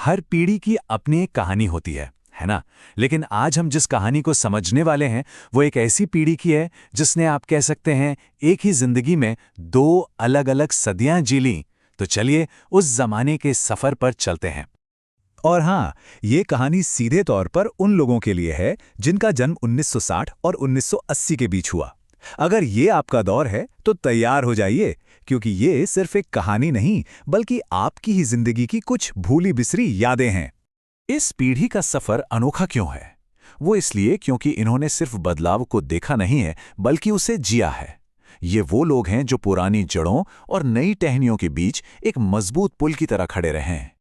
हर पीढ़ी की अपनी एक कहानी होती है ना। लेकिन आज हम जिस कहानी को समझने वाले हैं वो एक ऐसी पीढ़ी की है जिसने आप कह सकते हैं एक ही जिंदगी में दो अलग अलग सदियां जी लीं। तो चलिए उस जमाने के सफर पर चलते हैं। और हाँ, ये कहानी सीधे तौर पर उन लोगों के लिए है जिनका जन्म 1960 और 1980 के बीच हुआ। अगर ये आपका दौर है तो तैयार हो जाइए, क्योंकि ये सिर्फ एक कहानी नहीं बल्कि आपकी ही जिंदगी की कुछ भूली बिसरी यादें हैं। इस पीढ़ी का सफर अनोखा क्यों है? वो इसलिए क्योंकि इन्होंने सिर्फ बदलाव को देखा नहीं है बल्कि उसे जिया है। ये वो लोग हैं जो पुरानी जड़ों और नई टहनियों के बीच एक मजबूत पुल की तरह खड़े रहे हैं।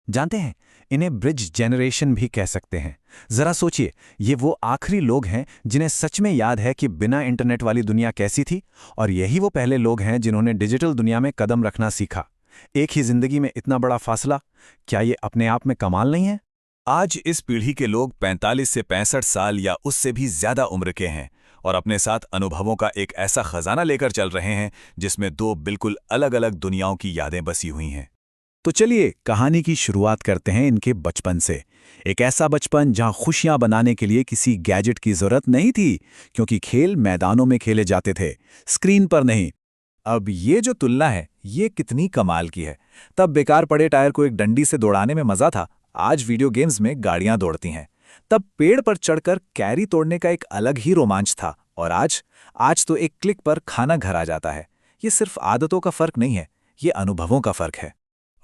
जानते हैं, इन्हें ब्रिज जनरेशन भी कह सकते हैं। जरा सोचिए, ये वो आखिरी लोग हैं जिन्हें सच में याद है कि बिना इंटरनेट वाली दुनिया कैसी थी, और यही वो पहले लोग हैं जिन्होंने डिजिटल दुनिया में कदम रखना सीखा। एक ही जिंदगी में इतना बड़ा फासला, क्या ये अपने आप में कमाल नहीं है? आज इस पीढ़ी के लोग 45 से 65 साल या उससे भी ज्यादा उम्र के हैं और अपने साथ अनुभवों का एक ऐसा खजाना लेकर चल रहे हैं जिसमें दो बिल्कुल अलग अलग दुनियाओं की यादें बसी हुई हैं। तो चलिए कहानी की शुरुआत करते हैं इनके बचपन से। एक ऐसा बचपन जहां खुशियां बनाने के लिए किसी गैजेट की जरूरत नहीं थी, क्योंकि खेल मैदानों में खेले जाते थे, स्क्रीन पर नहीं। अब ये जो तुलना है ये कितनी कमाल की है। तब बेकार पड़े टायर को एक डंडी से दौड़ाने में मजा था, आज वीडियो गेम्स में गाड़ियां दौड़ती हैं। तब पेड़ पर चढ़कर कैरी तोड़ने का एक अलग ही रोमांच था, और आज तो एक क्लिक पर खाना घर आ जाता है। ये सिर्फ आदतों का फर्क नहीं है, ये अनुभवों का फर्क है।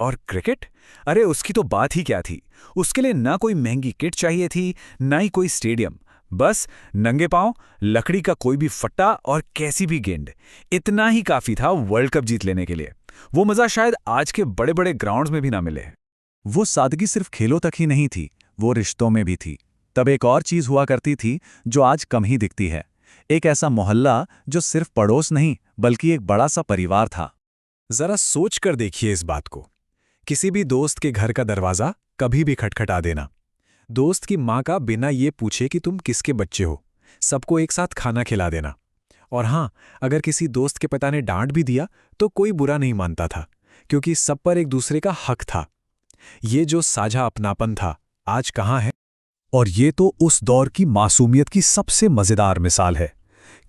और क्रिकेट, अरे उसकी तो बात ही क्या थी। उसके लिए ना कोई महंगी किट चाहिए थी, ना ही कोई स्टेडियम। बस नंगे पांव, लकड़ी का कोई भी फट्टा और कैसी भी गेंद, इतना ही काफी था वर्ल्ड कप जीत लेने के लिए। वो मजा शायद आज के बड़े बड़े ग्राउंड्स में भी ना मिले। वो सादगी सिर्फ खेलों तक ही नहीं थी, वो रिश्तों में भी थी। तब एक और चीज हुआ करती थी जो आज कम ही दिखती है। एक ऐसा मोहल्ला जो सिर्फ पड़ोस नहीं बल्कि एक बड़ा सा परिवार था। जरा सोच कर देखिए इस बात को। किसी भी दोस्त के घर का दरवाजा कभी भी खटखटा देना, दोस्त की माँ का बिना ये पूछे कि तुम किसके बच्चे हो, सबको एक साथ खाना खिला देना। और हाँ, अगर किसी दोस्त के पिता ने डांट भी दिया तो कोई बुरा नहीं मानता था, क्योंकि सब पर एक दूसरे का हक था। ये जो साझा अपनापन था, आज कहाँ है? और ये तो उस दौर की मासूमियत की सबसे मजेदार मिसाल है।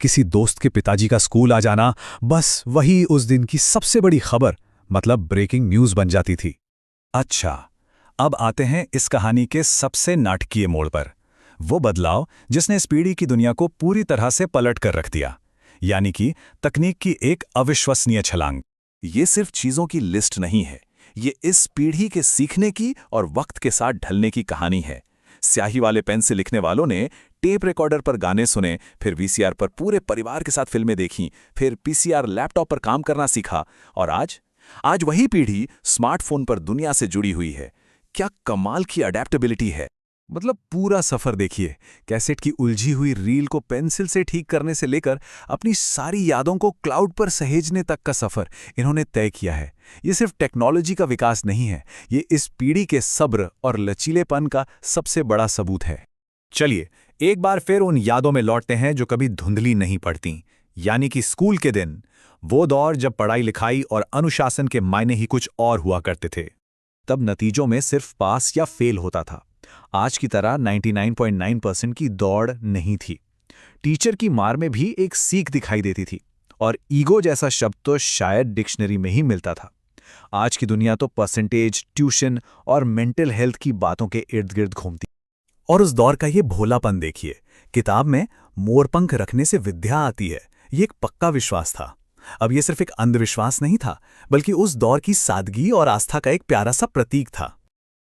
किसी दोस्त के पिताजी का स्कूल आ जाना, बस वही उस दिन की सबसे बड़ी खबर, मतलब ब्रेकिंग न्यूज बन जाती थी। अच्छा, अब आते हैं इस कहानी के सबसे नाटकीय मोड़ पर। वो बदलाव जिसने इस पीढ़ी की दुनिया को पूरी तरह से पलट कर रख दिया, यानी कि तकनीक की एक अविश्वसनीय छलांग। ये सिर्फ चीजों की लिस्ट नहीं है, ये इस पीढ़ी के सीखने की और वक्त के साथ ढलने की कहानी है। स्याही वाले पेन से लिखने वालों ने टेप रिकॉर्डर पर गाने सुने, फिर वीसीआर पर पूरे परिवार के साथ फिल्में देखीं, फिर पीसीआर लैपटॉप पर काम करना सीखा, और आज वही पीढ़ी स्मार्टफोन पर दुनिया से जुड़ी हुई है। क्या कमाल की अडेप्टेबिलिटी है। मतलब पूरा सफर देखिए, कैसेट की उलझी हुई रील को पेंसिल से ठीक करने से लेकर अपनी सारी यादों को क्लाउड पर सहेजने तक का सफर इन्होंने तय किया है। ये सिर्फ टेक्नोलॉजी का विकास नहीं है, ये इस पीढ़ी के सब्र और लचीलेपन का सबसे बड़ा सबूत है। चलिए एक बार फिर उन यादों में लौटते हैं जो कभी धुंधली नहीं पड़ती, यानी कि स्कूल के दिन। वो दौर जब पढ़ाई लिखाई और अनुशासन के मायने ही कुछ और हुआ करते थे। तब नतीजों में सिर्फ पास या फेल होता था। आज की तरह 99.9% की दौड़ नहीं थी। टीचर की मार में भी एक सीख दिखाई देती थी, और ईगो जैसा शब्द तो शायद डिक्शनरी में ही मिलता था। आज की दुनिया तो परसेंटेज, ट्यूशन और मेंटल हेल्थ की बातों के इर्द गिर्द घूमती। और उस दौर का ये भोलापन देखिए, किताब में मोरपंख रखने से विद्या आती है, ये एक पक्का विश्वास था। अब ये सिर्फ एक अंधविश्वास नहीं था, बल्कि उस दौर की सादगी और आस्था का एक प्यारा सा प्रतीक था।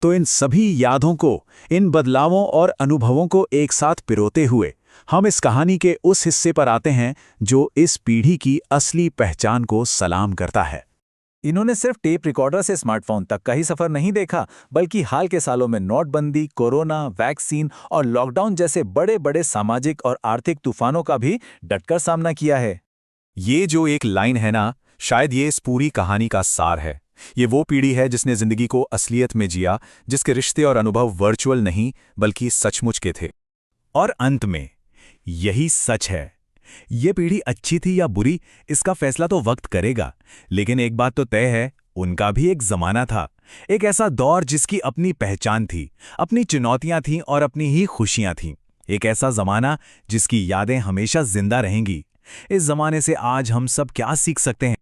तो इन सभी यादों को, इन बदलावों और अनुभवों को एक साथ पिरोते हुए हम इस कहानी के उस हिस्से पर आते हैं जो इस पीढ़ी की असली पहचान को सलाम करता है। इन्होंने सिर्फ टेप रिकॉर्डर से स्मार्टफोन तक का ही सफर नहीं देखा, बल्कि हाल के सालों में नोटबंदी, कोरोना, वैक्सीन और लॉकडाउन जैसे बड़े बड़े सामाजिक और आर्थिक तूफानों का भी डटकर सामना किया है। ये जो एक लाइन है ना, शायद ये इस पूरी कहानी का सार है। ये वो पीढ़ी है जिसने जिंदगी को असलियत में जिया, जिसके रिश्ते और अनुभव वर्चुअल नहीं बल्कि सचमुच के थे। और अंत में यही सच है। ये पीढ़ी अच्छी थी या बुरी, इसका फैसला तो वक्त करेगा, लेकिन एक बात तो तय है, उनका भी एक जमाना था, एक ऐसा दौर जिसकी अपनी पहचान थी, अपनी चुनौतियां थीं और अपनी ही खुशियां थीं। एक ऐसा जमाना जिसकी यादें हमेशा जिंदा रहेंगी। इस जमाने से आज हम सब क्या सीख सकते हैं?